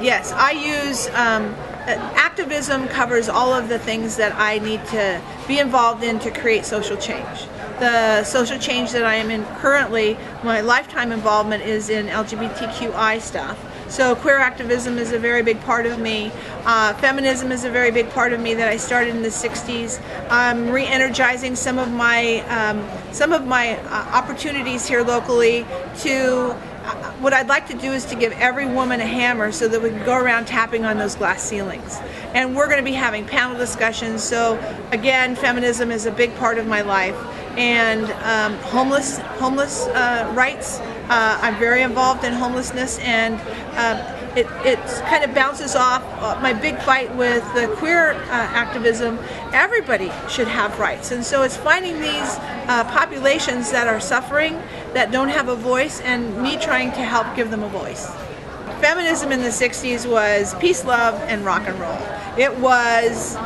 Yes, I use activism covers all of the things that I need to be involved in to create social change. The social change that I am in currently, my lifetime involvement is in LGBTQI stuff. So queer activism is a very big part of me. Feminism is a very big part of me that I started in the 60s. I'm re-energizing some of my opportunities here locally to what I'd like to do is to give every woman a hammer so that we can go around tapping on those glass ceilings. And we're going to be having panel discussions. So again, feminism is a big part of my life. And homeless rights. I'm very involved in homelessness, and it kind of bounces off my big fight with the queer activism. Everybody should have rights, and so it's finding these populations that are suffering, that don't have a voice, and me trying to help give them a voice. Feminism in the 60s was peace, love, and rock and roll. It was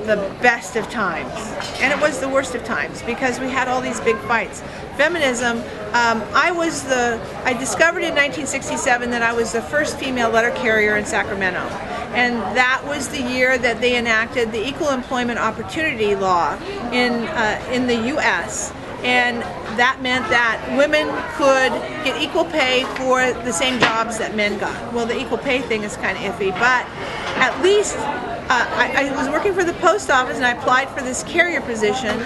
the best of times, and it was the worst of times because we had all these big fights. Feminism, I discovered in 1967 that I was the first female letter carrier in Sacramento, and that was the year that they enacted the Equal Employment Opportunity Law in the U.S. And that meant that women could get equal pay for the same jobs that men got. Well, the equal pay thing is kind of iffy, but at least I was working for the post office and I applied for this carrier position.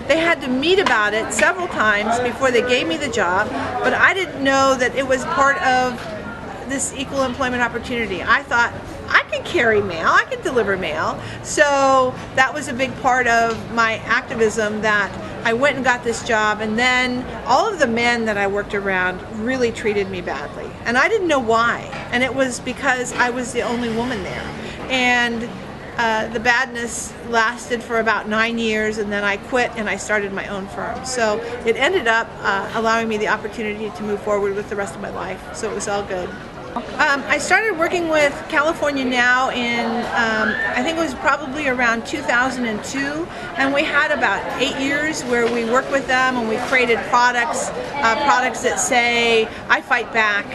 They had to meet about it several times before they gave me the job, but I didn't know that it was part of this equal employment opportunity. I thought, I can carry mail, I can deliver mail. So that was a big part of my activism, that I went and got this job, and then all of the men that I worked around really treated me badly. And I didn't know why. And it was because I was the only woman there. And the badness lasted for about 9 years, and then I quit and I started my own firm. So it ended up allowing me the opportunity to move forward with the rest of my life. So it was all good. I started working with California Now in, I think it was probably around 2002, and we had about 8 years where we worked with them and we created products that say, I fight back.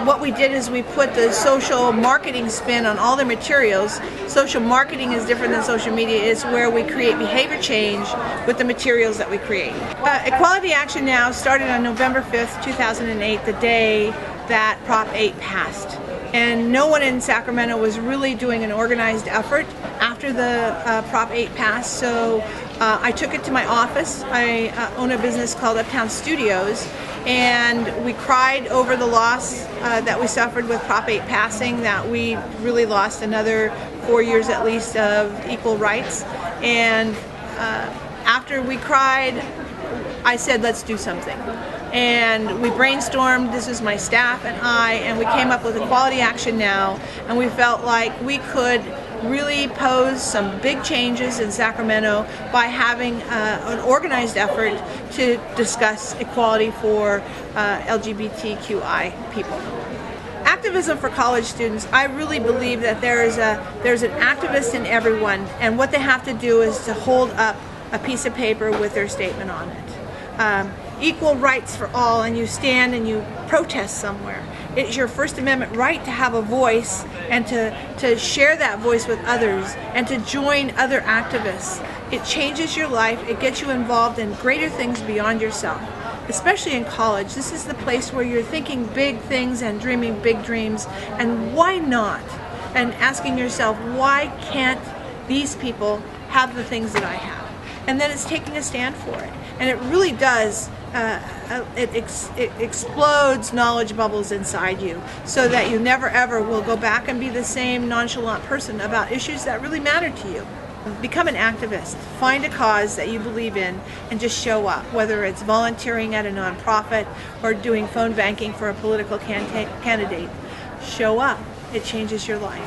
What we did is we put the social marketing spin on all their materials. Social marketing is different than social media. It's where we create behavior change with the materials that we create. Equality Action Now started on November 5th, 2008, the day that Prop 8 passed. And no one in Sacramento was really doing an organized effort after the Prop 8 passed, so I took it to my office. I own a business called Uptown Studios, and we cried over the loss that we suffered with Prop 8 passing, that we really lost another 4 years at least of equal rights. And after we cried, I said, let's do something. And we brainstormed, this is my staff and we came up with Equality Action Now, and we felt like we could really pose some big changes in Sacramento by having an organized effort to discuss equality for LGBTQI people. Activism for college students, I really believe that there's an activist in everyone, and what they have to do is to hold up a piece of paper with their statement on it. Equal rights for all, and you stand and you protest somewhere. It's your First Amendment right to have a voice and to share that voice with others and to join other activists. It changes your life, it gets you involved in greater things beyond yourself. Especially in college, this is the place where you're thinking big things and dreaming big dreams, and why not? And asking yourself, why can't these people have the things that I have? And then it's taking a stand for it. And it really does, it explodes knowledge bubbles inside you, so that you never ever will go back and be the same nonchalant person about issues that really matter to you. Become an activist. Find a cause that you believe in and just show up, whether it's volunteering at a nonprofit or doing phone banking for a political candidate. Show up. It changes your life.